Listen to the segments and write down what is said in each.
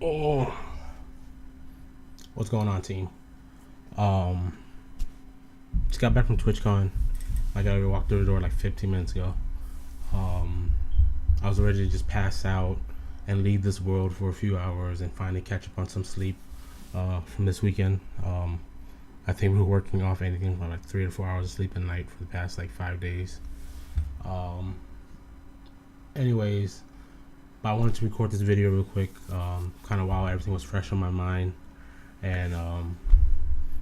Oh, what's going on, team? Um, just got back from Twitchcon. I got to walk through the door like 15 minutes ago. I was ready to just pass out and leave this world for a few hours and finally catch up on some sleep from this weekend. I think we were working off anything from like 3 to 4 hours of sleep a night for the past like 5 days. Anyways, but I wanted to record this video real quick, kind of while everything was fresh on my mind. And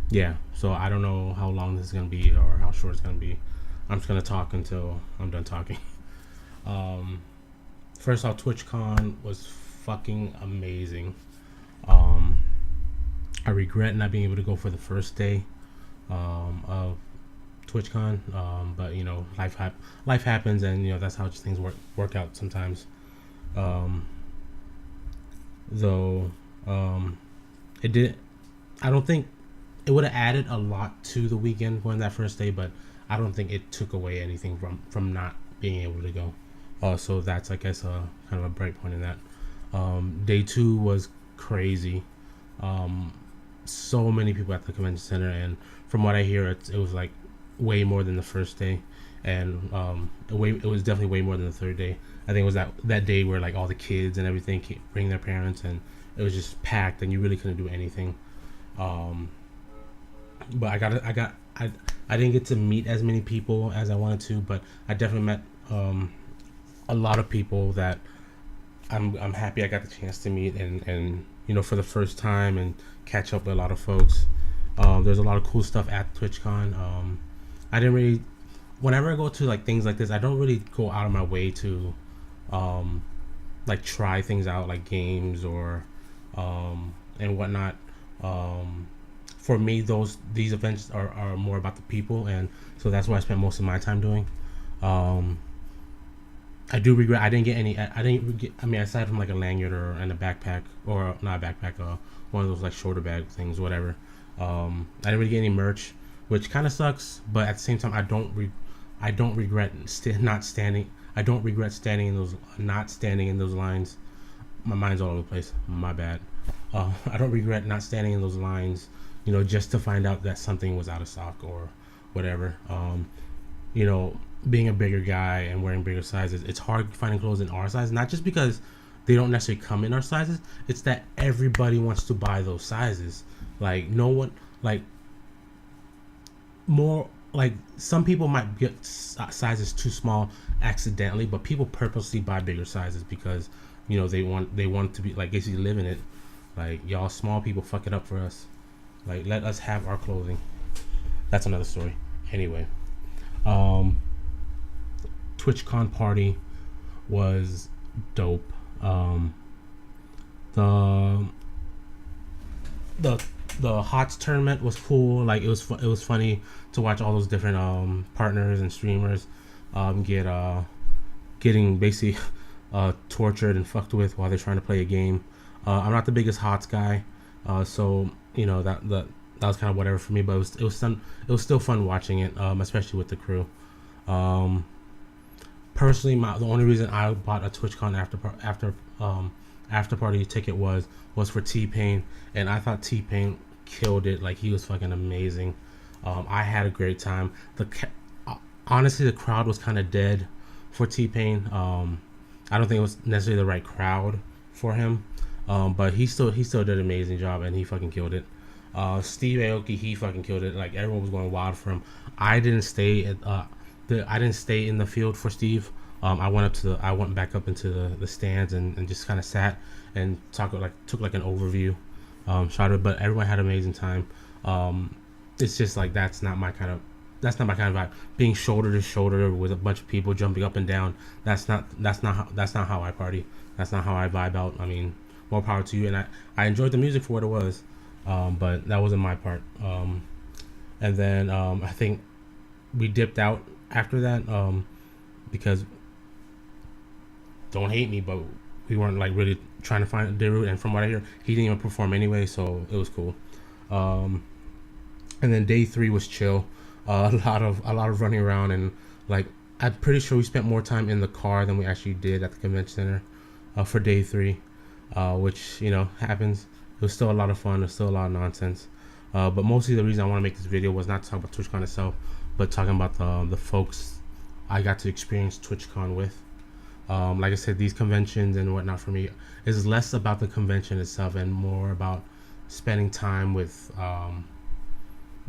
yeah, so I don't know how long this is going to be or how short it's going to be. I'm just going to talk until I'm done talking. First off, TwitchCon was fucking amazing. I regret not being able to go for the first day of TwitchCon, but you know, life happens, and you know that's how just things work out sometimes. Though it did, I don't think it would have added a lot to the weekend going that first day, but I don't think it took away anything from not being able to go. So that's, I guess, kind of a bright point in that. Day 2 was crazy. So many people at the convention center, and from what I hear, it was like way more than the first day, and it was definitely way more than the third day. I think it was that day where like all the kids and everything bring their parents, and it was just packed, and you really couldn't do anything. But I didn't get to meet as many people as I wanted to, but I definitely met a lot of people that I'm happy I got the chance to meet, and you know, for the first time, and catch up with a lot of folks. There's a lot of cool stuff at TwitchCon. I didn't really, whenever I go to like things like this, I don't really go out of my way to like try things out, like games or and whatnot. For me, these events are more about the people, and so that's what I spent most of my time doing. I do regret I didn't get any. I mean, aside from like a lanyard and a backpack, or not a backpack, one of those like shoulder bag things, whatever. I didn't really get any merch, which kind of sucks. But at the same time, I don't regret not standing. I don't regret not standing in those lines. My mind's all over the place. My bad. I don't regret not standing in those lines, you know, just to find out that something was out of stock or whatever. You know, being a bigger guy and wearing bigger sizes, it's hard finding clothes in our size, not just because they don't necessarily come in our sizes, it's that everybody wants to buy those sizes. Like, no one, like, more, like, some people might get sizes too small accidentally, but people purposely buy bigger sizes because, you know, they want to be, like, basically live in it. Like, y'all small people fuck it up for us. Like, let us have our clothing. That's another story. Anyway, TwitchCon party was dope. The HOTS tournament was cool. Like, it was funny to watch all those different partners and streamers getting basically tortured and fucked with while they're trying to play a game. I'm not the biggest HOTS guy, so you know that was kind of whatever for me. But it was still fun watching it, especially with the crew. Personally, the only reason I bought a TwitchCon after party ticket was for T-Pain, and I thought T-Pain killed it. Like, he was fucking amazing. I had a great time. Honestly, the crowd was kind of dead for T-Pain. I don't think it was necessarily the right crowd for him, but he still did an amazing job, and he fucking killed it. Steve Aoki, he fucking killed it. Like, everyone was going wild for him. I didn't stay in the field for Steve. I went back up into the stands and just kind of sat and took like an overview shot of it. But everyone had an amazing time. It's just like that's not my kind of vibe. Being shoulder to shoulder with a bunch of people jumping up and down. That's not how I party. That's not how I vibe out. I mean, more power to you. And I enjoyed the music for what it was, but that wasn't my part. And then I think we dipped out after that because, don't hate me, but we weren't like really trying to find Darude, and from what I hear, he didn't even perform anyway, so it was cool. And then day 3 was chill. A lot of running around, and like, I'm pretty sure we spent more time in the car than we actually did at the convention center for day 3. which happens. It was still a lot of fun. It was still a lot of nonsense. But mostly the reason I want to make this video was not to talk about TwitchCon itself, but talking about the folks I got to experience TwitchCon with. Like I said, these conventions and whatnot for me is less about the convention itself and more about spending time with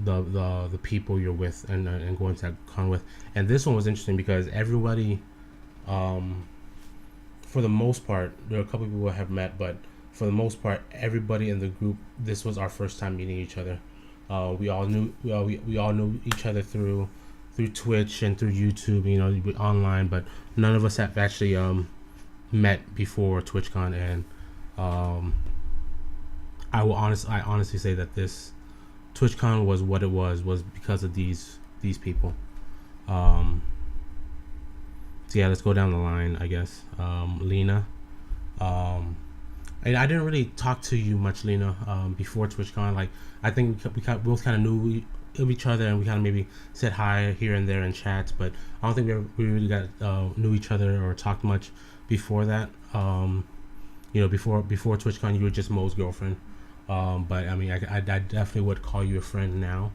the people you're with and going to that con with. And this one was interesting because everybody, for the most part, there are a couple of people I have met, but for the most part, everybody in the group, this was our first time meeting each other. We all knew each other through Twitch and through YouTube, online, but none of us have actually met before TwitchCon. And I honestly say that this TwitchCon was what it was because of these people. So yeah, let's go down the line, I guess. Lena. And I didn't really talk to you much, Lena, before TwitchCon. Like, I think we both kind of knew each other, and we kind of maybe said hi here and there in chats, but I don't think we really knew each other or talked much before that. Before TwitchCon, you were just Mo's girlfriend. But I mean, I definitely would call you a friend now.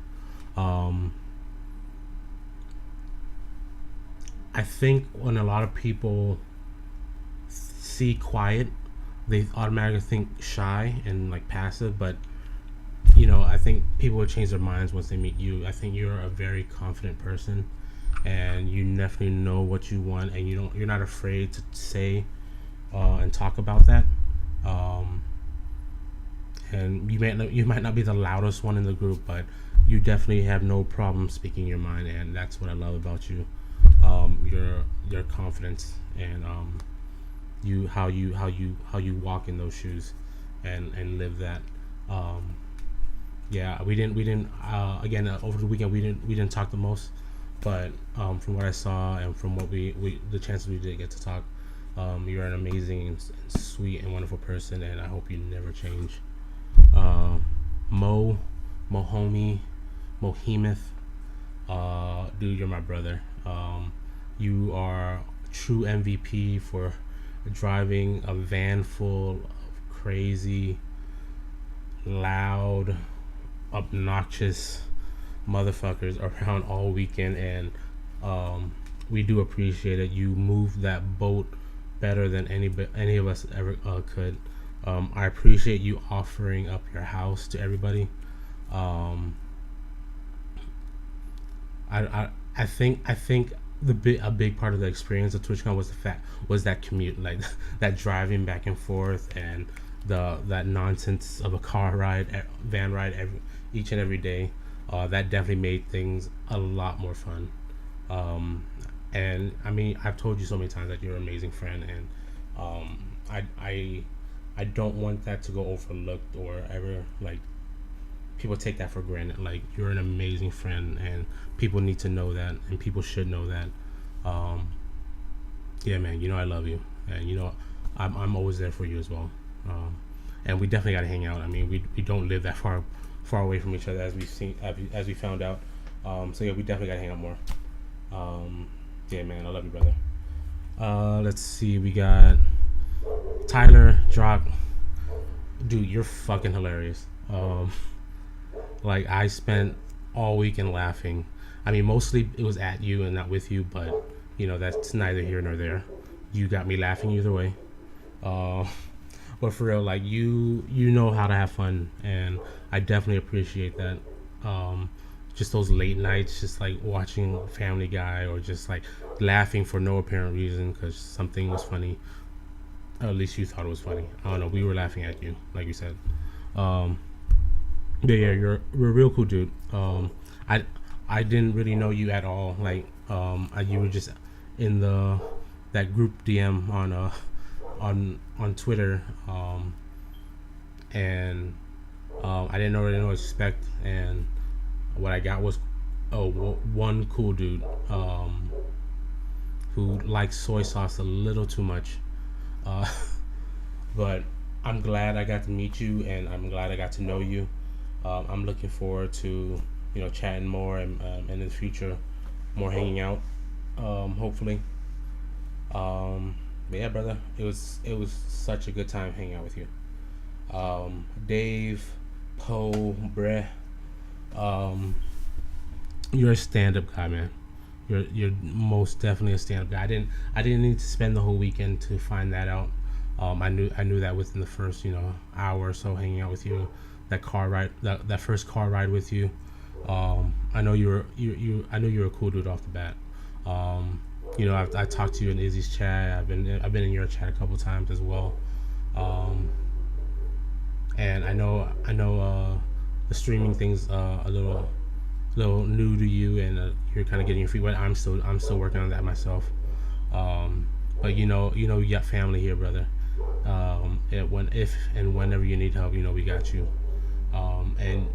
I think when a lot of people see quiet, they automatically think shy and like passive, but I think people will change their minds once they meet you. I think you're a very confident person, and you definitely know what you want, and you're not afraid to say and talk about that. And you might not be the loudest one in the group, but you definitely have no problem speaking your mind, and that's what I love about you. Your confidence and how you walk in those shoes and live that. Yeah, we didn't again over the weekend we didn't talk the most, but from what I saw and from what we the chances we did get to talk, you're an amazing and sweet and wonderful person, and I hope you never change. Mohomie, Mohemoth, dude, you're my brother. You are a true MVP for driving a van full of crazy, loud, obnoxious motherfuckers around all weekend, and we do appreciate it. You moved that boat better than any of us ever could. I appreciate you offering up your house to everybody. I think a big part of the experience of TwitchCon was that commute, like that driving back and forth, and that nonsense of a van ride each and every day. That definitely made things a lot more fun. And I mean, I've told you so many times that you're an amazing friend, and I don't want that to go overlooked or ever like people take that for granted. Like, you're an amazing friend, and people need to know that, and people should know that. Yeah, man, I love you, and I'm always there for you as well. And we definitely got to hang out. I mean, we don't live that far away from each other, as we found out. So yeah, we definitely got to hang out more. Yeah, man, I love you, brother. Let's see, we got Tyler Drock. Dude, you're fucking hilarious. Like, I spent all weekend laughing. I mean, mostly it was at you and not with you, but that's neither here nor there. You got me laughing either way. But for real, like, you know how to have fun, and I definitely appreciate that. Just those late nights, just like watching Family Guy, or just like laughing for no apparent reason because something was funny. Or at least you thought it was funny. I don't know. We were laughing at you, like you said. Yeah, you're a real cool dude. I didn't really know you at all. Like, you were just in that group DM on Twitter, and I didn't really know what to expect, and what I got was one cool dude who likes soy sauce a little too much, but I'm glad I got to meet you, and I'm glad I got to know you. I'm looking forward to chatting more, and in the future more hanging out, hopefully. But yeah, brother, it was such a good time hanging out with you. Dave, Poe, Breh, um, you're a stand-up guy, man. You're most definitely a stand-up guy. I didn't need to spend the whole weekend to find that out. I knew that within the first hour or so hanging out with you, that car ride, that first car ride with you. I know I know you're a cool dude off the bat. I talked to you in Izzy's chat. I've been in your chat a couple times as well. Um, and I know the streaming thing's a little new to you, and you're kind of getting your feet wet. I'm still working on that myself. But you got family here, brother. If and whenever you need help, we got you. And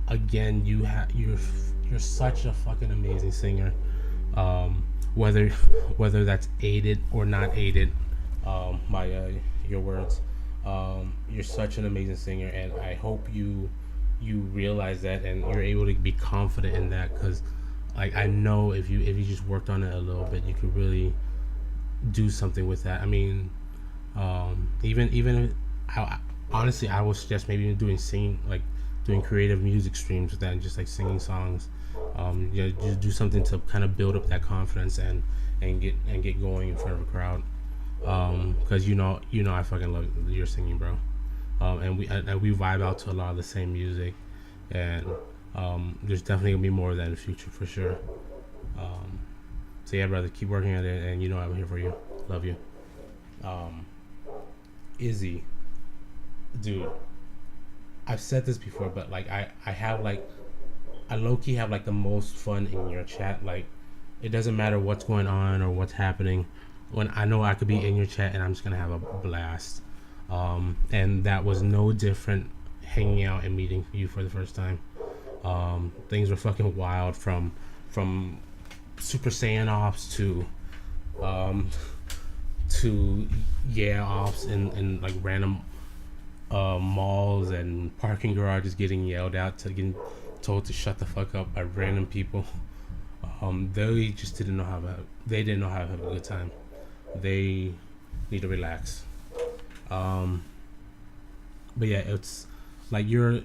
again, you're such a fucking amazing singer. Whether that's aided or not aided by your words, you're such an amazing singer, and I hope you realize that and you're able to be confident in that, because like I know if you just worked on it a little bit, you could really do something with that. I mean, even honestly, I would suggest maybe even doing creative music streams with that, and just like singing songs. Just do something to kind of build up that confidence and get going in front of a crowd. Because I fucking love your singing, bro. And we vibe out to a lot of the same music, and there's definitely gonna be more of that in the future for sure. So yeah, brother, keep working at it, and I'm here for you. Love you. Izzy, dude, I've said this before, but like I have like I low-key have like the most fun in your chat. Like, it doesn't matter what's going on or what's happening, when I know I could be in your chat and I'm just gonna have a blast. And that was no different hanging out and meeting you for the first time. Things were fucking wild, from Super Saiyan ops to ops and like random malls and parking garages, getting yelled out, to getting told to shut the fuck up by random people. They just didn't know how to have a good time. They need to relax. But yeah, it's like you're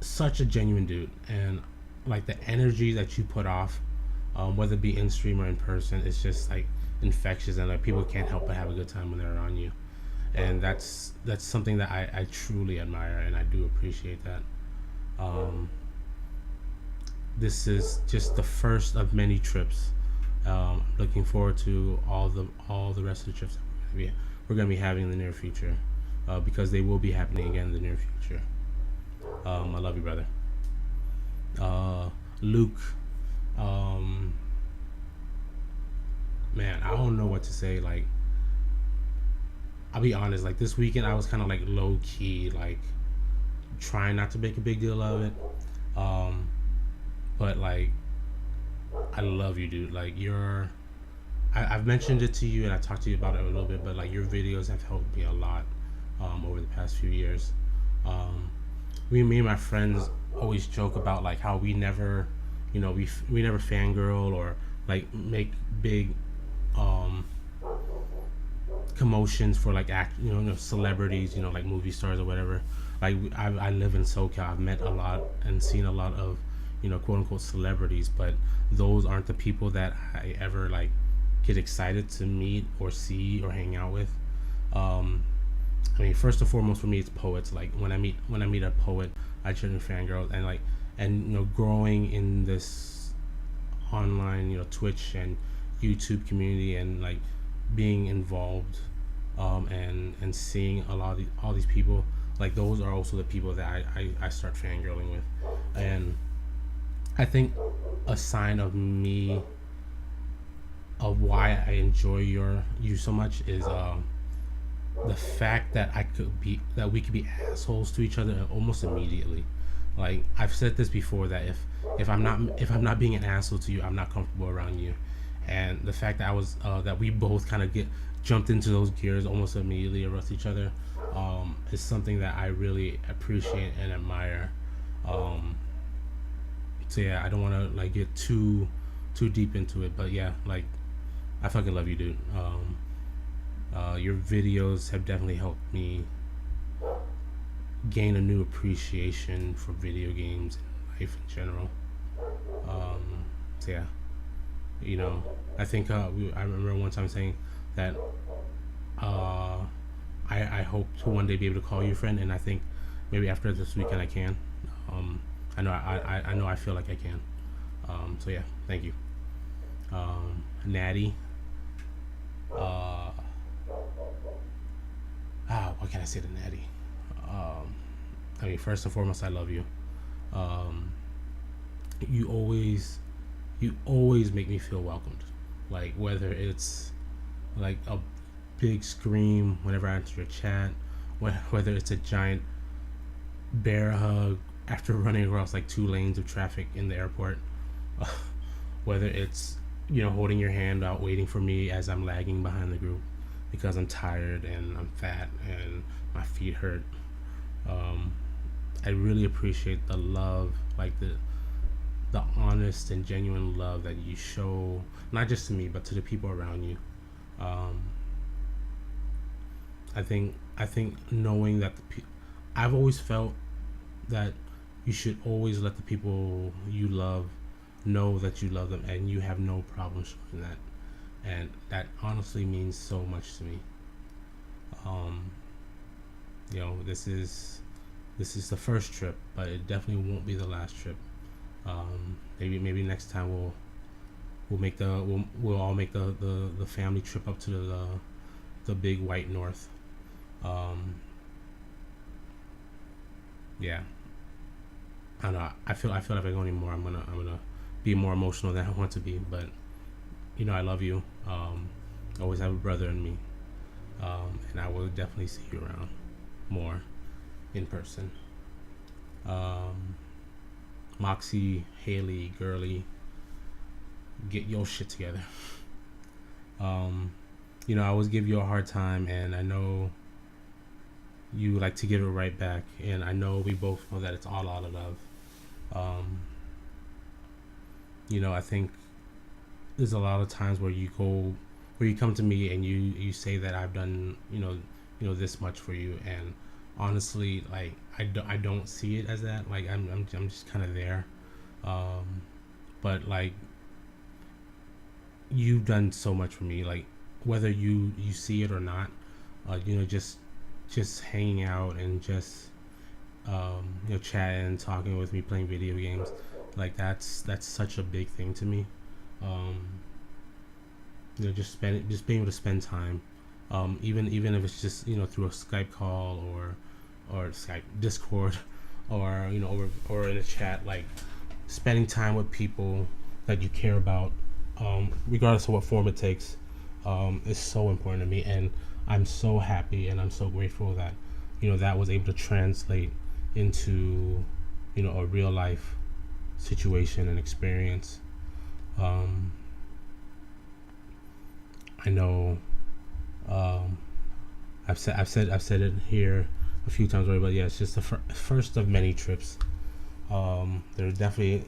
such a genuine dude, and like the energy that you put off, whether it be in stream or in person, it's just like infectious, and like people can't help but have a good time when they're around you. And that's something that I truly admire, and I do appreciate that. This is just the first of many trips. Looking forward to all the rest of the trips that we're gonna be having in the near future, because they will be happening again in the near future. I love you, brother. Luke, man, I don't know what to say. Like, I'll be honest, like this weekend I was kind of like low key, like trying not to make a big deal of it. But like, I love you, dude. Like, I've mentioned it to you, and I talked to you about it a little bit, but like your videos have helped me a lot over the past few years. Me and my friends always joke about like how we never, we never fangirl or like make big commotions for like celebrities, like movie stars or whatever. Like, I live in SoCal. I've met a lot and seen a lot of quote unquote celebrities, but those aren't the people that I ever like get excited to meet or see or hang out with. I mean, first and foremost for me, it's poets. Like, when I meet a poet, I turn to fangirls, and growing in this online Twitch and YouTube community, and like being involved, and seeing all these people, like those are also the people that I start fangirling with. And I think a sign of me, of why I enjoy you so much, is the fact that we could be assholes to each other almost immediately. Like, I've said this before, that if I'm not being an asshole to you, I'm not comfortable around you. And the fact that that we both kind of jumped into those gears almost immediately with each other, is something that I really appreciate and admire. So yeah, I don't want to like get too deep into it, but yeah, like I fucking love you, dude. Your videos have definitely helped me gain a new appreciation for video games and life in general. So yeah, you know, I think I remember one time saying that uh, I hope to one day be able to call you friend, and I think maybe after this weekend I can. Um, I know I feel like I can. So yeah, thank you. Natty. What can I say to Natty? I mean, first and foremost, I love you. Um, you always make me feel welcomed. Like whether it's like a big scream whenever I enter your chat, whether it's a giant bear hug after running across like 2 lanes of traffic in the airport, whether it's holding your hand out waiting for me as I'm lagging behind the group because I'm tired and I'm fat and my feet hurt. I really appreciate the love, like the honest and genuine love that you show, not just to me but to the people around you. I think knowing that I've always felt that you should always let the people you love know that you love them, and you have no problem showing that, and that honestly means so much to me. This is the first trip, but it definitely won't be the last trip. Maybe next time we'll all make the family trip up to the big white north. Yeah, I don't know. I feel like if I go anymore, I'm gonna be more emotional than I want to be. But I love you. Always have a brother in me, and I will definitely see you around more in person. Moxie, Haley, Girly, get your shit together. I always give you a hard time, and I know you like to give it right back, and I know we both know that it's all out of love. I think there's a lot of times where you come to me and you say that I've done this much for you, and honestly, like I don't see it as that. Like I'm just kind of there, but like you've done so much for me. Like whether you see it or not, just hanging out and just chatting, talking with me, playing video games, like that's such a big thing to me. Just being able to spend time, even if it's just through a Skype call or Skype Discord or or in a chat, like spending time with people that you care about, regardless of what form it takes, is so important to me, and I'm so happy and I'm so grateful that that was able to translate into a real life situation and experience. I know I've said it here a few times already, but yeah, it's just the first of many trips. There definitely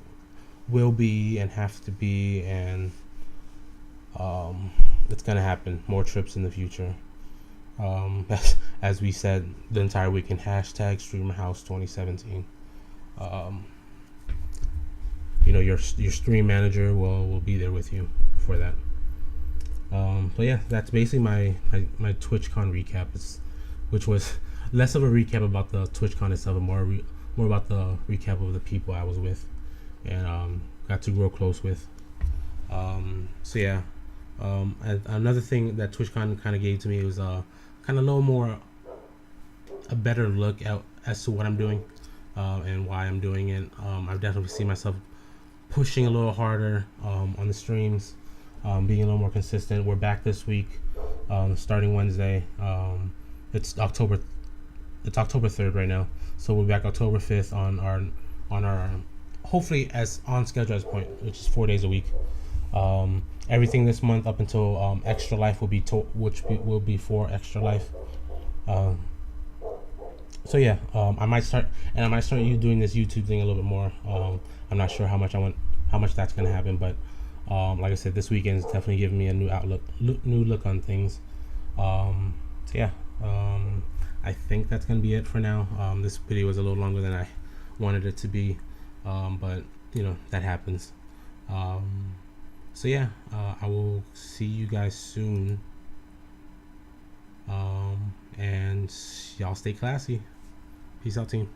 will be and have to be, and it's gonna happen. More trips in the future. As we said the entire weekend, hashtag StreamerHouse 2017. Your stream manager will be there with you for that. But yeah, that's basically my TwitchCon recap. Which was less of a recap about the TwitchCon itself, and more about the recap of the people I was with and got to grow close with. So yeah, another thing that TwitchCon kind of gave to me was kind of a little more a better look as to what I'm doing and why I'm doing it. I've definitely seen myself pushing a little harder on the streams, being a little more consistent. We're back this week, starting Wednesday. It's October 3rd right now, so we're back October 5th on our hopefully as on schedule as point, which is 4 days a week. Everything this month up until Extra Life will be will be for Extra Life. So yeah, I might start you doing this YouTube thing a little bit more. I'm not sure how much that's gonna happen, but Like I said, this weekend is definitely giving me a new outlook, new look on things. So yeah, I think that's gonna be it for now. This video was a little longer than I wanted it to be, but you know, that happens. So yeah, I will see you guys soon, and y'all stay classy. Peace out, team.